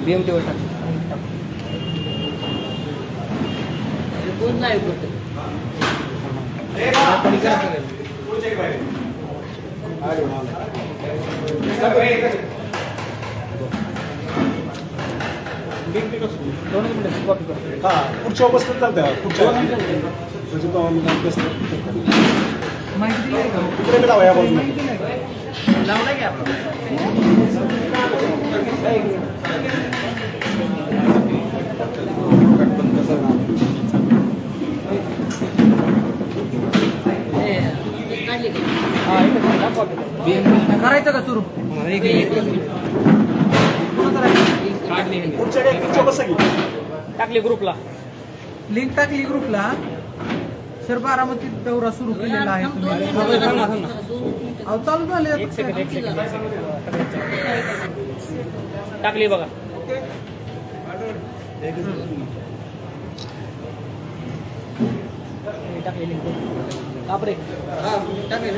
BMT वर टाक. कोण नाही बोलत. पुढच्या अवस्थेत चालतं पुढच्या तिकडे लावा या बाजूला. लावला की आपण करायचं का सुरू? पुढच्या बसा की टाकली ग्रुपला, लिंक टाकली ग्रुपला. सर बारामतीत दौरा सुरू केलेला आहे तुम्ही. अहो चालू झाले. एक सेकंड. टाकली बघा. टाकली लिंक. कापरे टाकले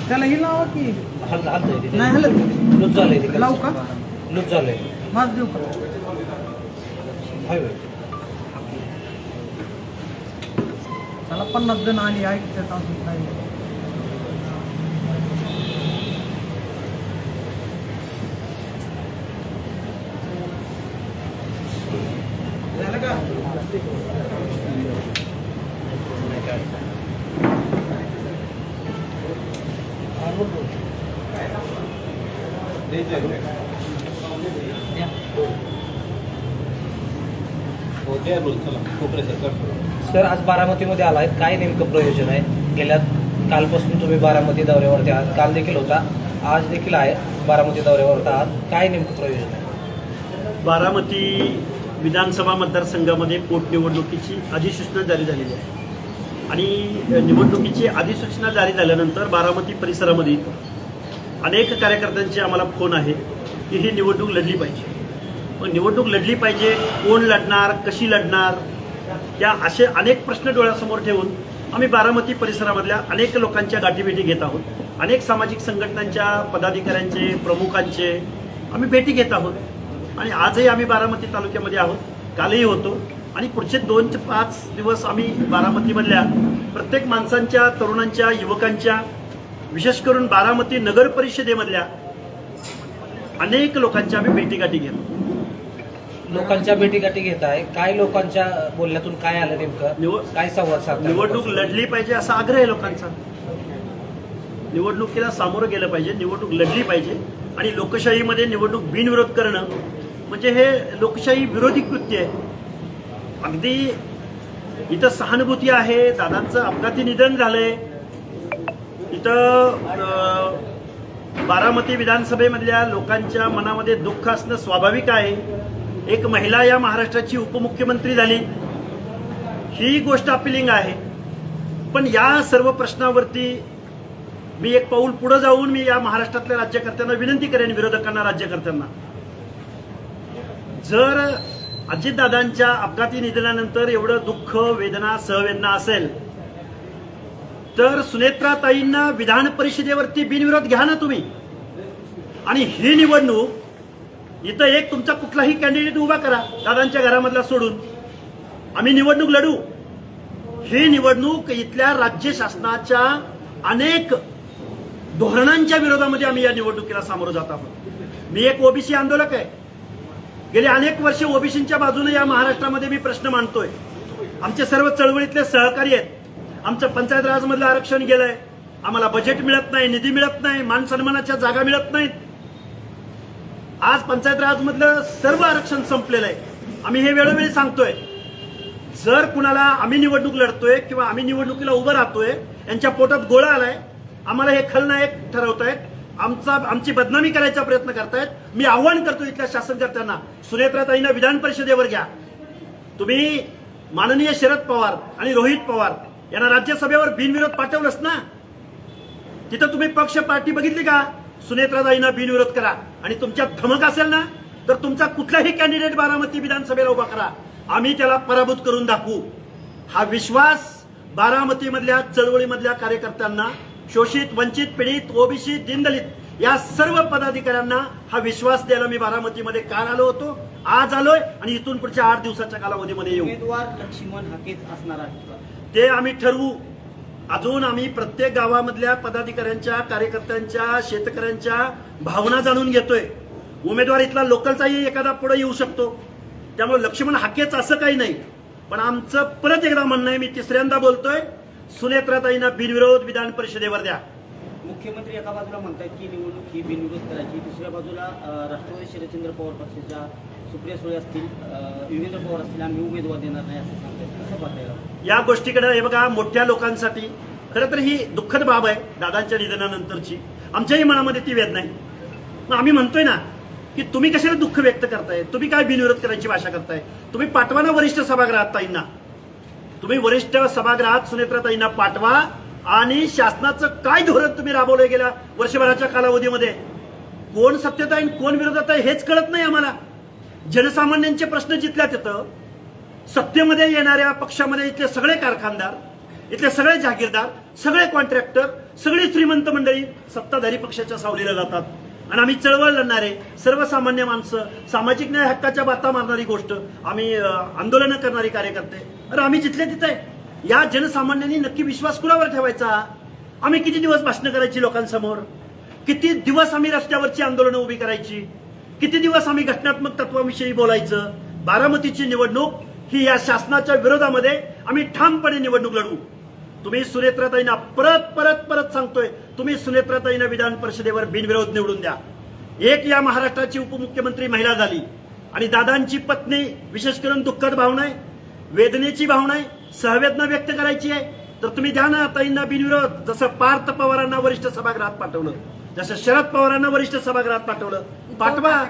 त्याला ही लावा की हलत नाही हलत. लूज झालंय ते. लावू का? लूज झालंय. माझ देऊ का? त्याला 50 जण आली ऐकतात अजून काही. झालं का? सर आज बारामतीमध्ये आलाय, काय नेमकं प्रयोजन आहे? गेल्या कालपासून तुम्ही बारामती दौऱ्यावरती आहात, काल देखील होता, आज देखील आहे बारामती दौऱ्यावर आहात, काय नेमकं प्रयोजन आहे? बारामती विधानसभा मतदारसंघामध्ये पोटनिवडणुकीची अधिसूचना जारी झालेली आहे आणि निवडणुकीची अधिसूचना जारी झाल्यानंतर बारामती परिसरामध्ये अनेक कार्यकर्त्यांचे आम्हाला फोन आहे की ही निवडणूक लढली पाहिजे. मग निवडणूक लढली पाहिजे, कोण लढणार, कशी लढणार, या असे अनेक प्रश्न डोळ्यासमोर ठेवून आम्ही बारामती परिसरामधल्या अनेक लोकांच्या गाठीभेटी घेत आहोत. अनेक सामाजिक संघटनांच्या पदाधिकाऱ्यांचे, प्रमुखांचे आम्ही भेटी घेत आहोत आणि आजही आम्ही बारामती तालुक्यामध्ये आहोत, कालही होतो आणि पुढचे 2 ते 5 दिवस आम्ही बारामतीमधल्या प्रत्येक माणसांच्या, तरुणांच्या, युवकांच्या, विशेष करून बारामती नगर परिषदेमधल्या अनेक लोकांच्या आम्ही भेटीगाठी घेतो. लोकांच्या भेटीगाठी घेत आहे, काय लोकांच्या बोलण्यातून काय आलं नेमकं, काय संवाद साधला? निवडणूक लढली पाहिजे असा आग्रह आहे लोकांचा. निवडणुकीला सामोरं गेलं पाहिजे, निवडणूक लढली पाहिजे आणि लोकशाहीमध्ये निवडणूक बिनविरोध करणं म्हणजे हे लोकशाही विरोधी कृत्य आहे. अगदी इथं सहानुभूती आहे, दादांचं अपघाती निधन झालंय, इथं बारामती विधानसभेमधल्या लोकांच्या मनामध्ये दुःख असणं स्वाभाविक आहे. एक महिला या महाराष्ट्राची उपमुख्यमंत्री झाली, ही गोष्ट अपिलिंग आहे. पण या सर्व प्रश्नावरती मी एक पाऊल पुढे जाऊन मी या महाराष्ट्रातल्या राज्यकर्त्यांना विनंती करेन, विरोधकांना, राज्यकर्त्यांना, जर अजितदादांच्या अपघाती निधनानंतर एवढं दुःख, वेदना, सहवेदना असेल तर सुनेत्राताईंना विधान परिषदेवरती बिनविरोध घ्या ना तुम्ही. आणि ही निवडणूक इथं एक तुमचा कुठलाही कॅन्डिडेट उभा करा दादांच्या घरामधला सोडून, आम्ही निवडणूक लढू. ही निवडणूक इथल्या राज्य शासनाच्या अनेक धोरणांच्या विरोधामध्ये आम्ही या निवडणुकीला सामोरं जात आहोत. मी एक ओबीसी आंदोलक आहे, गेली अनेक वर्षे ओबीसींच्या बाजूने या महाराष्ट्रामध्ये मी प्रश्न मांडतोय. आमचे सर्व चळवळीतले सहकारी आहेत. आमचं पंचायत राजमधलं आरक्षण गेलंय, आम्हाला बजेट मिळत नाही, निधी मिळत नाही, मान सन्मानाच्या जागा मिळत नाहीत. आज पंचायत राजमधलं सर्व आरक्षण संपलेलं आहे. आम्ही हे वेळोवेळी सांगतोय, जर कुणाला आम्ही निवडणूक लढतोय किंवा आम्ही निवडणुकीला उभं राहतोय, यांच्या पोटात गोळा आलाय, आम्हाला हे खलनायक ठरवतायत, आमची बदनामी करायचा प्रयत्न करतायत. मी आव्हान करतो इथल्या शासनकर्त्यांना, सुनेत्राताईंना विधान परिषदेवर घ्या. तुम्ही माननीय शरद पवार आणि रोहित पवार यांना राज्यसभेवर बिनविरोध पाठवलंच ना, तिथं तुम्ही पक्ष पार्टी बघितली का? सुनेत्राताईंना बिनविरोध करा आणि तुमच्यात धमक असेल ना तर तुमचा कुठलाही कॅन्डिडेट बारामती विधानसभेला उभा करा, आम्ही त्याला पराभूत करून दाखवू. हा विश्वास बारामतीमधल्या चळवळीमधल्या कार्यकर्त्यांना, शोषित, वंचित, पीडित, ओबीसी, दीनदलित या सर्व पदाधिकाऱ्यांना हा विश्वास द्यायला मी बारामतीमध्ये काल आलो होतो, आज आलोय आणि इथून पुढच्या 8 दिवसाच्या कालावधीमध्ये येऊ. उमेदवार लक्ष्मण हाकेच असणार आहे का? ते आम्ही ठरवू. अजून आम्ही प्रत्येक गावामधल्या पदाधिकाऱ्यांच्या, कार्यकर्त्यांच्या, शेतकऱ्यांच्या भावना जाणून घेतोय. उमेदवार इथला लोकलचाही एखादा पुढे येऊ शकतो, त्यामुळे लक्ष्मण हाकेच असं काही नाही. पण आमचं परत एकदा म्हणणं आहे, मी तिसऱ्यांदा बोलतोय, सुनेत्राताईंना बिनविरोध विधान परिषदेवर द्या. मुख्यमंत्री एका बाजूला म्हणतात की निवडणूक ही बिनविरोध करायची, दुसऱ्या बाजूला राष्ट्रवादी शरदचंद्र पवार पक्षाच्या सुप्रिया सुळे असतील, युगेंद्र पवार असतील, आम्ही उमेदवार देणार नाही असं सांगतात. कसं पाहता येईल? या गोष्टीकडे हे बघा, मोठ्या लोकांसाठी खरं तर ही दुःखद बाब आहे दादांच्या निधनानंतरची. आमच्याही मनामध्ये ती वेदना आहे. मग आम्ही म्हणतोय ना की तुम्ही कशाला दुःख व्यक्त करताय, तुम्ही काय बिनविरोध करायची भाषा करताय, तुम्ही पाठवा ना वरिष्ठ सभागृहात ताईंना, तुम्ही वरिष्ठ सभागृहात सुनेत्राताईंना पाठवा आणि शासनाचं काय धोरण तुम्ही राबवलं गेल्या वर्षभराच्या कालावधीमध्ये, कोण सत्तेत आहे कोण विरोधात आहे हेच कळत नाही आम्हाला. जनसामान्यांचे प्रश्न जिथल्या तिथं सत्तेमध्ये येणाऱ्या पक्षामध्ये इथले सगळे कारखानदार, इथले सगळे जागीरदार, सगळे कॉन्ट्रॅक्टर, सगळी श्रीमंत मंडळी सत्ताधारी पक्षाच्या सावलीला जातात आणि आम्ही चळवळ लढणारे सर्वसामान्य माणसं, सामाजिक न्याय हक्काच्या बाता मारणारी गोष्ट, आम्ही आंदोलनं करणारी कार्यकर्ते, अरे आम्ही जिथल्या तिथे या जनसामान्यांनी नक्की विश्वास कुणावर ठेवायचा? आम्ही किती दिवस भाषणं करायची लोकांसमोर, किती दिवस आम्ही रस्त्यावरची आंदोलनं उभी करायची, किती दिवस आम्ही घटनात्मक तत्वाविषयी बोलायचं? बारामतीची निवडणूक ही या शासनाच्या विरोधामध्ये आम्ही ठामपणे निवडणूक लढवू. तुम्ही सुनेत्राताईंना परत परत परत सांगतोय, तुम्ही सुनेत्राताईंना विधान परिषदेवर बिनविरोध निवडून द्या. एक या महाराष्ट्राची उपमुख्यमंत्री महिला झाली आणि दादांची पत्नी, विशेष करून दुःखद भावना आहे, वेदनेची भावना आहे, सहवेदना व्यक्त करायची आहे, तर तुम्ही द्या ना ताईंना बिनविरोध. जसं पार्थ पवारांना वरिष्ठ सभागृहात पाठवलं, जसं शरद पवारांना वरिष्ठ सभागृहात पाठवलं, पाठवा.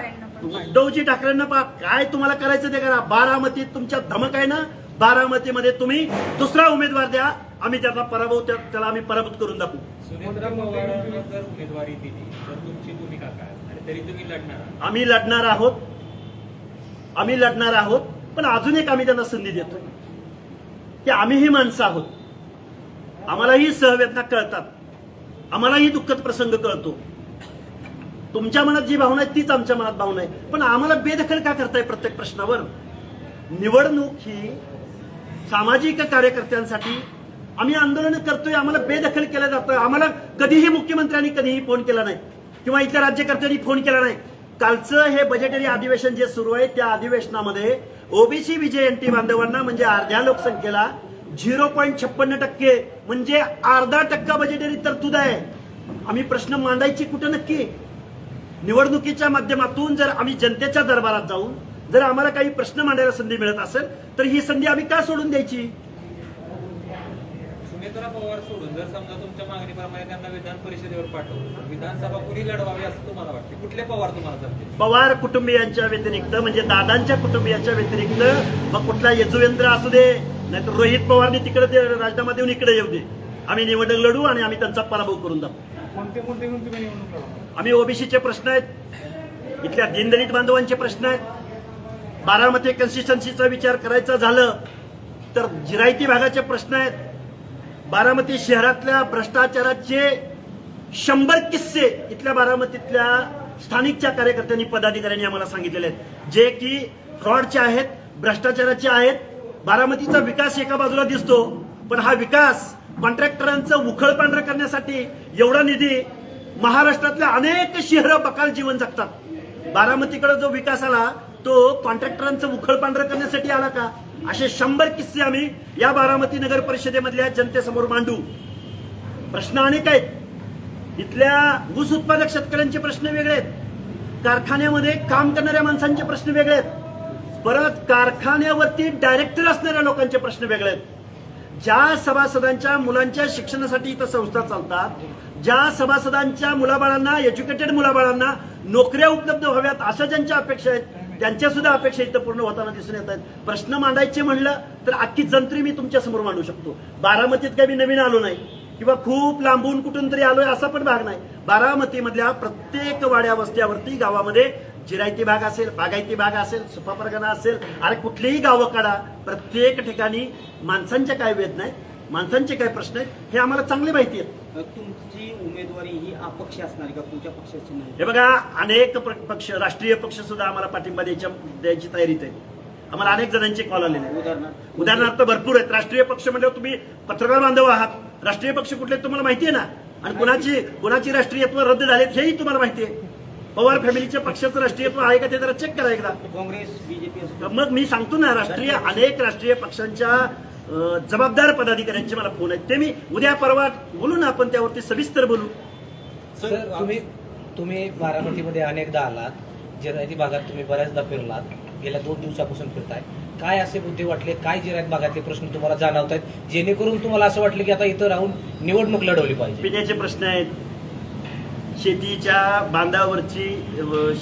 उद्धवजी ठाकरेंना काय तुम्हाला करायचं ते करा. बारामतीत तुमच्या धमक आहे ना, बारामतीमध्ये तुम्ही दुसरा उमेदवार द्या, आम्ही त्याचा पराभव, त्याला आम्ही पराभूत करून दाखवू. सुनेत्रा पवारांना जर उमेदवारी दिली तर तुमची भूमिका काय आणि तरी तुम्ही लढणार आहात? आम्ही लढणार आहोत, पण अजून एक आम्ही त्यांना संधी देतो की आम्हीही माणसं आहोत, आम्हालाही सहवेदना कळतात, आम्हालाही दुःखद प्रसंग कळतो. तुमच्या मनात जी भावना आहे तीच आमच्या मनात भावना आहे, पण आम्हाला बेदखल का करताय प्रत्येक प्रश्नावर? निवडणूक ही सामाजिक कार्यकर्त्यांसाठी आम्ही आंदोलन करतोय, आम्हाला बेदखल केलं जातं. आम्हाला कधीही मुख्यमंत्र्यांनी कधीही फोन केला नाही किंवा इथल्या राज्यकर्त्यांनी फोन केला नाही. कालचं हे बजेटरी अधिवेशन जे सुरू आहे त्या अधिवेशनामध्ये ओबीसी विजयंती बांधवांना म्हणजे अर्ध्या लोकसंख्येला 0.56% म्हणजे अर्धा टक्का बजेटरी तरतूद आहे. आम्ही प्रश्न मांडायची कुठं नक्की? निवडणुकीच्या माध्यमातून जर आम्ही जनतेच्या दरबारात जाऊन जर आम्हाला काही प्रश्न मांडायला संधी मिळत असेल तर ही संधी आम्ही का सोडून द्यायची? सुनेत्रा पवार सोडून जर समजा तुमच्या मागणीप्रमाणे त्यांना विधान परिषदेवर पाठवलं, विधानसभा कुणी लढवावी असं तुम्हाला वाटते? कुठले पवार तुम्हाला चालते? पवार कुटुंबियांच्या व्यतिरिक्त म्हणजे दादांच्या कुटुंबियांच्या व्यतिरिक्त मग कुठला यजुवेंद्र असू दे, नाहीतर रोहित पवारनी तिकडे राजीनामा देऊन इकडे येऊ दे, आम्ही निवडणूक लढू आणि आम्ही त्यांचा पराभव करून दाखवू. कोणते कोणते घेऊन तुम्ही निवडणूक लढवा? आम्ही ओबीसीचे प्रश्न आहेत, इथल्या दीनदलित बांधवांचे प्रश्न आहेत. बारामती कन्सिस्टन्सीचा विचार करायचा झालं तर जिरायती भागाचे प्रश्न आहेत. बारामती शहरातल्या भ्रष्टाचाराचे 100 किस्से इथल्या बारामतीतल्या स्थानिकच्या कार्यकर्त्यांनी, पदाधिकाऱ्यांनी आम्हाला सांगितलेले आहेत, जे की फ्रॉडचे आहेत, भ्रष्टाचाराचे आहेत. बारामतीचा विकास एका बाजूला दिसतो, पण हा विकास कॉन्ट्रॅक्टरांचं उखळ पांढरं करण्यासाठी एवढा निधी महाराष्ट्रातल्या अनेक शहरं बकाल जीवन जगतात. बारामतीकडे जो विकास आला तो कॉन्ट्रॅक्टरांचं उखळ पांढरं करण्यासाठी आला का? असे 100 किस्से आम्ही या बारामती नगर परिषदेमधल्या जनतेसमोर मांडू. प्रश्न अनेक आहेत. इथल्या ऊस उत्पादक शेतकऱ्यांचे प्रश्न वेगळे आहेत, कारखान्यामध्ये काम करणाऱ्या माणसांचे प्रश्न वेगळे आहेत, परत कारखान्यावरती डायरेक्टर असणाऱ्या लोकांचे प्रश्न वेगळे आहेत. ज्या सभासदांच्या मुलांच्या शिक्षणासाठी इथं संस्था चालतात, ज्या सभासदांच्या मुलाबाळांना, एज्युकेटेड मुलाबाळांना नोकऱ्या उपलब्ध व्हाव्यात अशा ज्यांच्या अपेक्षा आहेत, त्यांच्या सुद्धा अपेक्षा इथं पूर्ण होताना दिसून येत आहेत. प्रश्न मांडायचे म्हणलं तर अख्खी जंत्री मी तुमच्या समोर मांडू शकतो. बारामतीत काही मी नवीन आलो नाही किंवा खूप लांबून कुठून तरी आलोय असा पण भाग नाही. बारामतीमधल्या प्रत्येक वाड्या वस्त्यावरती गावामध्ये जिरायती भाग असेल, बागायती भाग असेल, सुपा परगणा असेल, अरे कुठलीही गावं काढा, प्रत्येक ठिकाणी माणसांच्या काय वेदना आहेत माणसांचे काय प्रश्न आहेत हे आम्हाला चांगले माहिती आहे. तुमची उमेदवारी ही अपक्ष असणार का तुमच्या पक्षाची नाही? हे बघा, अनेक पक्ष, राष्ट्रीय पक्ष सुद्धा आम्हाला पाठिंबा द्यायची तयारीत आहे. आम्हाला अनेक जणांचे कॉल आलेले आहेत. उदाहरणार्थ भरपूर आहेत. राष्ट्रीय पक्ष म्हणजे तुम्ही पत्रकार बांधव आहात. राष्ट्रीय पक्ष कुठले तुम्हाला माहिती आहे ना, आणि कुणाची राष्ट्रीयत्व रद्द झालेत हेही तुम्हाला माहिती आहे. पवार फॅमिलीच्या पक्षाचं राष्ट्रीयत्व आहे का ते जरा चेक करा एकदा. काँग्रेस, बीजेपी, मग मी सांगतो ना, अनेक राष्ट्रीय पक्षांच्या जबाबदार पदाधिकाऱ्यांचे मला फोन आहेत. ते मी उद्या परवा बोलू ना, आपण त्यावरती सविस्तर बोलू. सर तुम्ही बारामतीमध्ये अनेकदा आलात, जिरायती भागात तुम्ही बऱ्याचदा फिरलात, गेल्या 2 दिवसापासून फिरताय. काय असे मुद्दे वाटले, काय जिरायत भागातले प्रश्न तुम्हाला जाणवत आहेत जेणेकरून तुम्हाला असं वाटलं की आता इथं राहून निवडणूक लढवली पाहिजे? पिण्याचे प्रश्न आहेत, शेतीच्या बांधावरची,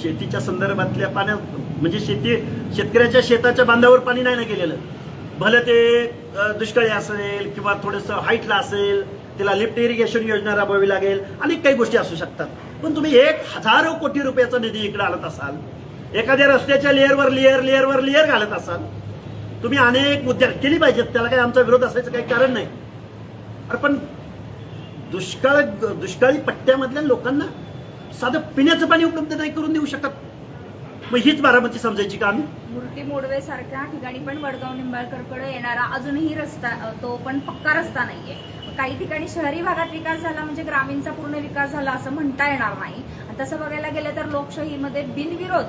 शेतीच्या संदर्भातल्या पाण्या, म्हणजे शेतकऱ्याच्या शेताच्या बांधावर पाणी नाही ना गेलेलं. भलं ते दुष्काळी असेल किंवा थोडंसं हाईटला असेल, त्याला लिफ्ट इरिगेशन योजना राबवावी लागेल, अनेक काही गोष्टी असू शकतात. पण तुम्ही 1000 कोटी रुपयाचा निधी इकडे आणत असाल, एखाद्या रस्त्याच्या लेअरवर लेअर घालत असाल, तुम्ही अनेक मुद्दे केली पाहिजेत. त्याला काही आमचा विरोध असायचं काही कारण नाही. अरे पण दुष्काळी पट्ट्यामधल्या लोकांना साधं पिण्याचं पाणी उपलब्ध नाही करून देऊ शकत. मग हीच बारामती समजायची का आम्ही? मूर्ती मोडवे सारख्या ठिकाणी पण वडगाव निंबाळकरकडे येणारा अजूनही रस्ता, तो पण पक्का रस्ता नाहीये. काही ठिकाणी शहरी भागात विकास झाला म्हणजे ग्रामीणचा पूर्ण विकास झाला असं म्हणता येणार नाही. तसं बघायला गेलं तर लोकशाहीमध्ये बिनविरोध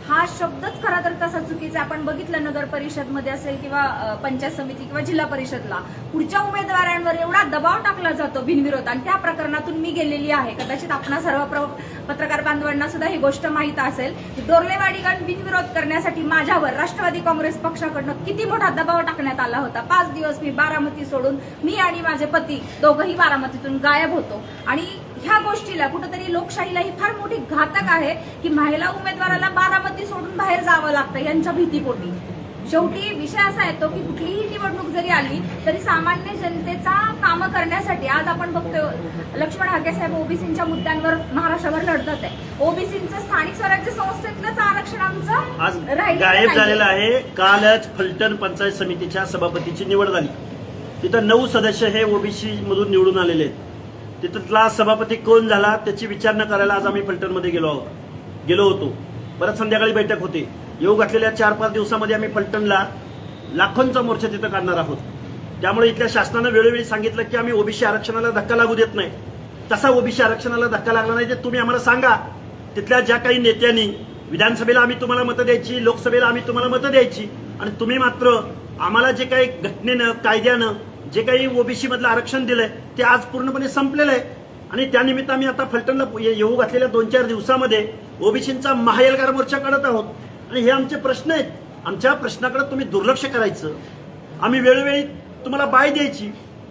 हा शब्दच खरा तर तसा चुकीचा. आपण बघितलं नगर परिषदमध्ये असेल किंवा पंचायत समिती किंवा जिल्हा परिषदला पुढच्या उमेदवारांवर एवढा दबाव टाकला जातो बिनविरोध, आणि त्या प्रकरणातून मी गेलेली आहे. कदाचित आपणा सर्व पत्रकार बांधवांना सुद्धा ही गोष्ट माहीत असेल की डोर्लेवाडी गण बिनविरोध करण्यासाठी माझ्यावर राष्ट्रवादी काँग्रेस पक्षाकडनं किती मोठा दबाव टाकण्यात आला होता. 5 दिवस मी बारामती सोडून, मी आणि माझे पती दोघंही बारामतीतून गायब होतो. आणि ह्या गोष्टीला कुठेतरी लोकशाहीला ही फार मोठी घातक आहे की महिला उमेदवाराला बारामती सोडून बाहेर जावं लागतं यांच्या भीतीपोटी. शेवटी विषय असा येतो की कुठलीही निवडणूक जरी आली तरी सामान्य जनतेचा कामं करण्यासाठी आज आपण बघतोय लक्ष्मण हाके साहेब ओबीसींच्या मुद्द्यांवर महाराष्ट्रभर लढतात आहे. ओबीसींचं स्थानिक स्वराज्य संस्थेतलंच आरक्षण आमचं आज गायब झालेलं आहे. कालच फलटण पंचायत समितीच्या सभापतीची निवड झाली. तिथं 9 सदस्य हे ओबीसी मधून निवडून आलेले आहेत. तिथला सभापती कोण झाला त्याची विचारणा करायला आज आम्ही फलटणमध्ये गेलो होतो. परत संध्याकाळी बैठक होती. येऊ घातलेल्या 4-5 दिवसामध्ये आम्ही फलटणला लाखोंचा मोर्चा तिथं काढणार आहोत. त्यामुळे इथल्या शासनानं वेळोवेळी सांगितलं की आम्ही ओबीसी आरक्षणाला धक्का लागू देत नाही. तसा ओबीसी आरक्षणाला धक्का लागला नाही ते तुम्ही आम्हाला सांगा. तिथल्या ज्या काही नेत्यांनी, विधानसभेला आम्ही तुम्हाला मतं द्यायची, लोकसभेला आम्ही तुम्हाला मतं द्यायची, आणि तुम्ही मात्र आम्हाला जे काही घटनेनं, कायद्यानं जे काही ओबीसी मधलं आरक्षण दिलंय ते आज पूर्णपणे संपलेलं आहे. आणि त्यानिमित्त आम्ही आता फलटणला येऊ घातलेल्या 2-4 दिवसामध्ये ओबीसींचा महाएल्गार मोर्चा काढत आहोत. आणि हे आमचे प्रश्न आहेत. आमच्या प्रश्नाकडे तुम्ही दुर्लक्ष करायचं. आम्ही वेळोवेळी तुम्हाला बाय द्यायची.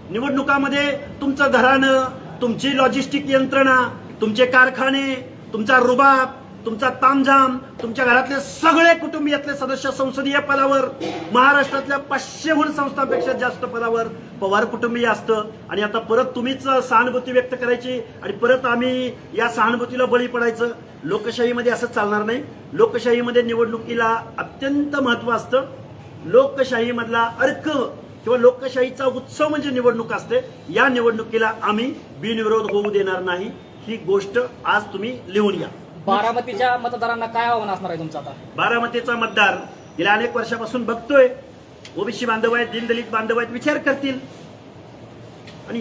निवडणुकामध्ये तुमचं घराणं, तुमची लॉजिस्टिक यंत्रणा, तुमचे कारखाने, तुमचा रुबाब, तुमचा तामझाम, तुमच्या घरातले सगळे कुटुंबियातले सदस्य संसदीय पदावर, महाराष्ट्रातल्या 500हून संस्थांपेक्षा जास्त पदावर पवार कुटुंबीय असतं. आणि आता परत तुम्हीच सहानुभूती व्यक्त करायची आणि परत आम्ही या सहानुभूतीला बळी पडायचं. लोकशाहीमध्ये असं चालणार नाही. लोकशाहीमध्ये निवडणुकीला अत्यंत महत्व असतं. लोकशाहीमधला अर्क किंवा लोकशाहीचा उत्सव म्हणजे निवडणूक असते. या निवडणुकीला आम्ही बिनविरोध होऊ देणार नाही. ही गोष्ट आज तुम्ही लिहून या. बारामतीच्या मतदारांना काय आव्हान असणार आहे तुमचं आता? बारामतीचा मतदार गेल्या अनेक वर्षापासून बघतोय. ओबीसी बांधव आहेत, दीनदलित बांधव आहेत, विचार करतील आणि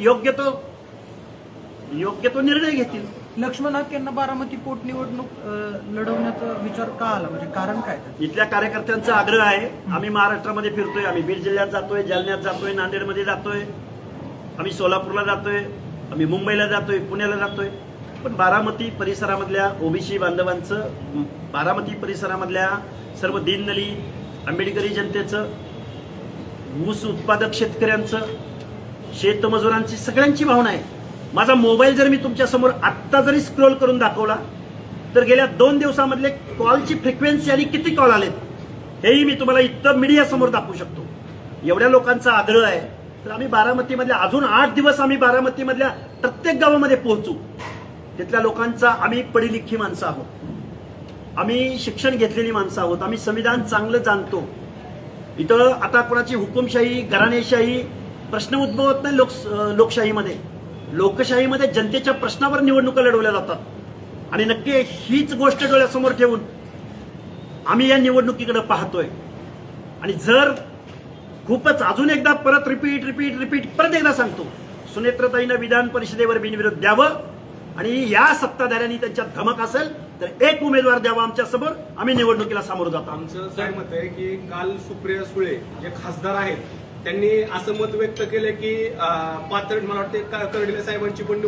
योग्य तो निर्णय घेतील. लक्ष्मण हाके यांना बारामती पोटनिवडणूक लढवण्याचा विचार का आला, म्हणजे कारण काय? इथल्या कार्यकर्त्यांचा आग्रह आहे. आम्ही महाराष्ट्रामध्ये फिरतोय. आम्ही बीड जिल्ह्यात जातोय, जालन्यात जातोय, नांदेडमध्ये जातोय, आम्ही सोलापूरला जातोय, आम्ही मुंबईला जातोय, पुण्याला जातोय. पण बारामती परिसरामधल्या ओबीसी बांधवांचं, बारामती परिसरामधल्या सर्व दीनदलित आंबेडकरी जनतेचं, ऊस उत्पादक शेतकऱ्यांचं, शेतमजुरांची सगळ्यांची भावना आहे. माझा मोबाईल जर मी तुमच्या समोर आत्ता जरी स्क्रोल करून दाखवला तर गेल्या 2 दिवसामधले कॉलची फ्रिक्वेन्सी आणि किती कॉल आलेत हेही मी तुम्हाला इतकं मीडिया समोर दाखवू शकतो. एवढ्या लोकांचा आग्रह आहे. तर आम्ही बारामतीमधल्या अजून 8 दिवस आम्ही बारामतीमधल्या प्रत्येक गावामध्ये पोहोचू. तिथल्या लोकांचा आम्ही पढीलिखी माणसं आहोत. आम्ही शिक्षण घेतलेली माणसं आहोत. आम्ही संविधान चांगलं जाणतो. इथं आता कोणाची हुकुमशाही, घराणेशाही प्रश्न उद्भवत नाही लोकशाहीमध्ये. लोकशाहीमध्ये जनतेच्या प्रश्नावर निवडणुका लढवल्या जातात आणि नक्की हीच गोष्ट डोळ्यासमोर ठेवून आम्ही या निवडणुकीकडे पाहतोय. आणि जर खूपच अजून एकदा परत रिपीट परत एकदा सांगतो, सुनेत्रताईंना विधान परिषदेवर बिनविरोध द्यावं आणि या सत्ताधाऱ्यांनी त्यांच्यात धमक असेल तर एक उमेदवार द्यावा आमच्या समोर, आम्ही निवडणुकीला सामोरं जातो. आमचं काय मत आहे की काल सुप्रिया सुळे जे खासदार आहेत त्यांनी असं मत व्यक्त केलं की पाथर्डी, मला वाटते कर्डिले साहेबांची पण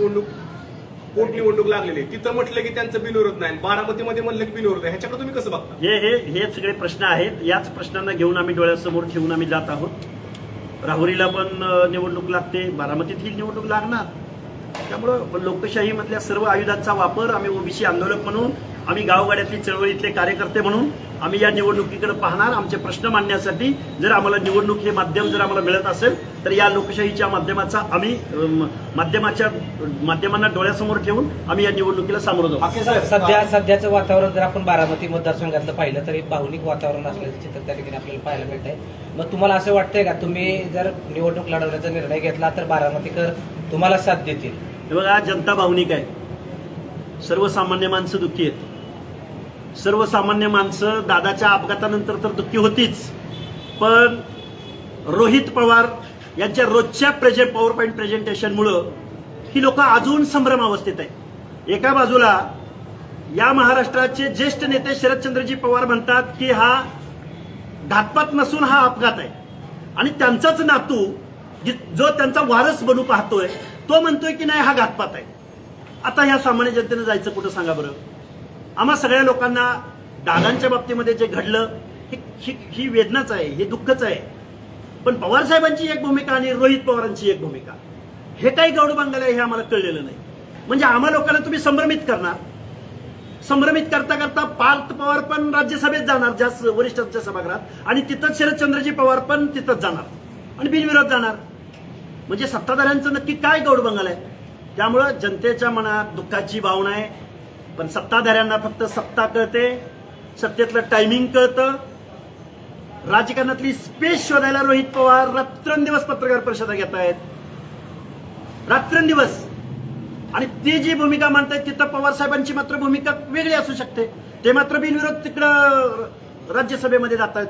पोटनिवडणूक लागलेली, तिथं म्हटलं की त्यांचं बिनविरोध नाही, बारामतीमध्ये म्हणलं की बिनविरोध आहे. ह्याच्याकडे तुम्ही कसं बघता? हे सगळे प्रश्न आहेत. याच प्रश्नांना घेऊन आम्ही डोळ्यासमोर ठेवून आम्ही जात आहोत. राहुरीला पण निवडणूक लागते, बारामतीत ही निवडणूक लागणार. त्यामुळं लोकशाहीमधल्या सर्व आयुधांचा वापर आम्ही ओबीसी आंदोलक म्हणून, आम्ही गावगाड्यातली चळवळीतले कार्यकर्ते म्हणून आम्ही या निवडणुकीकडे पाहणार. आमचे प्रश्न मांडण्यासाठी जर आम्हाला निवडणूक हे माध्यम जर आम्हाला मिळत असेल तर या लोकशाहीच्या माध्यमाचा आम्ही माध्यमांना डोळ्यासमोर ठेवून आम्ही या निवडणुकीला सामोरं जाऊ. सध्याचं वातावरण जर आपण बारामती मतदारसंघातलं पाहिलं तरी भावनिक वातावरण असल्याचं चित्र त्या ठिकाणी आपल्याला पाहायला मिळत आहे. मग तुम्हाला असं वाटतंय का तुम्ही जर निवडणूक लढवण्याचा निर्णय घेतला तर बारामतीकर तुम्हाला साथ देतील? हे बघा, जनता भावनिक आहे, सर्वसामान्य माणसं दुःखी आहेत. सर्वसामान्य माणसं दादाच्या अपघातानंतर तर दुःखी होतीच, पण रोहित पवार यांच्या रोजच्या पॉवर पॉईंट प्रेझेंटेशनमुळं ही लोक अजून संभ्रमावस्थेत आहे. एका बाजूला या महाराष्ट्राचे ज्येष्ठ नेते शरदचंद्रजी पवार म्हणतात की हा घातपात नसून हा अपघात आहे, आणि त्यांचाच नातू जो त्यांचा वारस बनू पाहतोय तो म्हणतोय की नाही हा घातपात आहे. आता ह्या सामान्य जनतेनं जायचं कुठं सांगा बरं? आम्हा सगळ्या लोकांना दादांच्या बाबतीमध्ये जे घडलं ही वेदनाच आहे, हे दुःखच आहे. पण पवार साहेबांची एक भूमिका आणि रोहित पवारांची एक भूमिका, हे काही गौडबांगल आहे हे आम्हाला कळलेलं नाही. म्हणजे आम्हा लोकांना तुम्ही संभ्रमित करणार. संभ्रमित करता करता पार्थ पवार पण राज्यसभेत जाणार, ज्या वरिष्ठांच्या सभागृहात, आणि तिथंच शरदचंद्रजी पवार पण तिथंच जाणार आणि बिनविरोध जाणार. म्हणजे सत्ताधाऱ्यांचं नक्की काय गौडबंगाल आहे? त्यामुळं जनतेच्या मनात दुःखाची भावना आहे, पण सत्ताधाऱ्यांना फक्त सत्ता कळते, सत्तेतलं टायमिंग कळतं. राजकारणातली स्पेस शोधायला रोहित पवार रात्रंदिवस पत्रकार परिषदा घेत आहेत, रात्रंदिवस. आणि ती जी भूमिका मांडतायत तिथं पवार साहेबांची मात्र भूमिका वेगळी असू शकते. ते मात्र बिनविरोध तिकडं राज्यसभेमध्ये जात आहेत.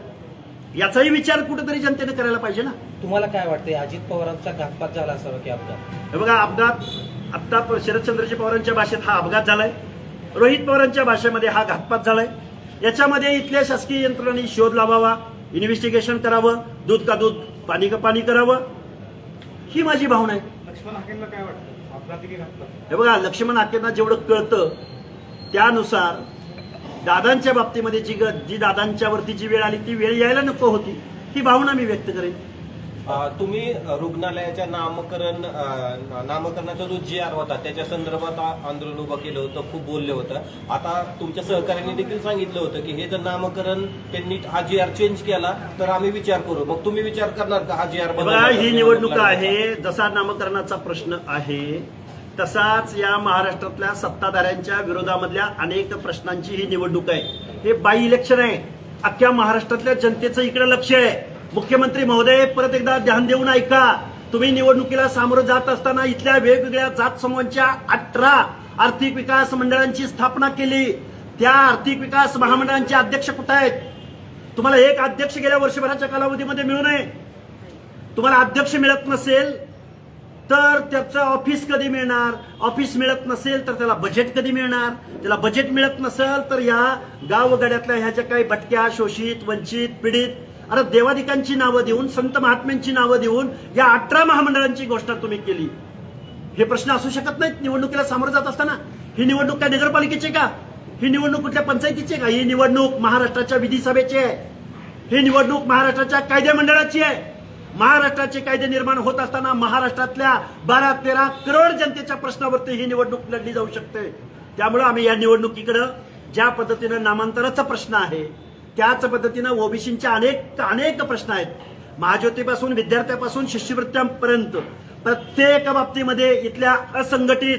याचाही विचार कुठेतरी जनतेने करायला पाहिजे ना. तुम्हाला काय वाटतंय, अजित पवारांचा घातपात झाला असावा की अपघात? हे बघा, अपघात आत्ता शरदचंद्रजी पवारांच्या भाषेत हा अपघात झालाय, रोहित पवारांच्या भाषेमध्ये हा घातपात झालाय. याच्यामध्ये इथल्या शासकीय यंत्रणांनी शोध लावावा, इन्व्हेस्टिगेशन करावं, दूध का दूध पाणी का पाणी करावं, ही माझी भावना आहे. लक्ष्मण हाकेंना काय वाटतं, अपघाती की घातपात? हे बघा, लक्ष्मण हाकेंना जेवढं कळतं त्यानुसार दादांच्या बाबतीमध्ये जी दादांच्यावरती जी वेळ आली ती वेळ यायला नको होती, ही भावना मी व्यक्त करेन. तुम्ही रुग्णालयाच्या नामकरणाचा जो GR होता त्याच्या संदर्भात आंदोलन उभं केलं होतं, खूप बोलले होतं. आता तुमच्या सहकार्यांनी देखील सांगितलं होतं की हे जर नामकरण त्यांनी हा GR चेंज केला तर आम्ही विचार करू. मग तुम्ही विचार करणार का हा GR बघा, ही निवडणूक आहे, जसा नामकरणाचा प्रश्न आहे तसाच या महाराष्ट्रातल्या सत्ताधाऱ्यांच्या विरोधामधल्या अनेक प्रश्नांची ही निवडणूक आहे. हे बाय इलेक्शन आहे. अख्ख्या महाराष्ट्रातल्या जनतेचं इकडे लक्ष आहे. मुख्यमंत्री महोदय, परत एकदा ध्यान देऊन ऐका. तुम्ही निवडणुकीला सामोरं जात असताना इथल्या वेगवेगळ्या जात समूहांच्या 18 आर्थिक विकास मंडळांची स्थापना केली. त्या आर्थिक विकास महामंडळांचे अध्यक्ष कुठे आहेत? तुम्हाला एक अध्यक्ष गेल्या वर्षभराच्या कालावधीमध्ये मिळू नये. तुम्हाला अध्यक्ष मिळत नसेल तर त्याचं ऑफिस कधी मिळणार? ऑफिस मिळत नसेल तर त्याला बजेट कधी मिळणार? त्याला बजेट मिळत नसेल तर या गावगाड्यातल्या ह्या ज्या काही भटक्या, शोषित, वंचित, पीडित, अरे देवादिकांची नावं देऊन, संत महात्म्यांची नावं देऊन या 18 महामंडळांची घोषणा तुम्ही केली. हे प्रश्न असू शकत नाहीत निवडणुकीला सामोरं जात असताना. ही निवडणूक काय नगरपालिकेची का? ही निवडणूक कुठल्या पंचायतीची का? ही निवडणूक महाराष्ट्राच्या विधिसभेची आहे. ही निवडणूक महाराष्ट्राच्या कायदे मंडळाची आहे. महाराष्ट्राचे कायदे निर्माण होत असताना महाराष्ट्रातल्या 12-13 करोड जनतेच्या प्रश्नावरती ही निवडणूक लढली जाऊ शकते. त्यामुळे आम्ही या निवडणुकीकडे ज्या पद्धतीनं नामांतराचा प्रश्न आहे त्याच पद्धतीनं ओबीसींच्या अनेक प्रश्न आहेत. महाज्योतीपासून, विद्यार्थ्यापासून, शिष्यवृत्त्यांपर्यंत प्रत्येक बाबतीमध्ये इथल्या असंघटित,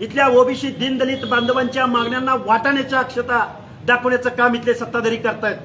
इथल्या ओबीसी दीनदलित बांधवांच्या मागण्यांना वाटाण्याच्या अक्षता दाखवण्याचं काम इथले सत्ताधारी करतायत.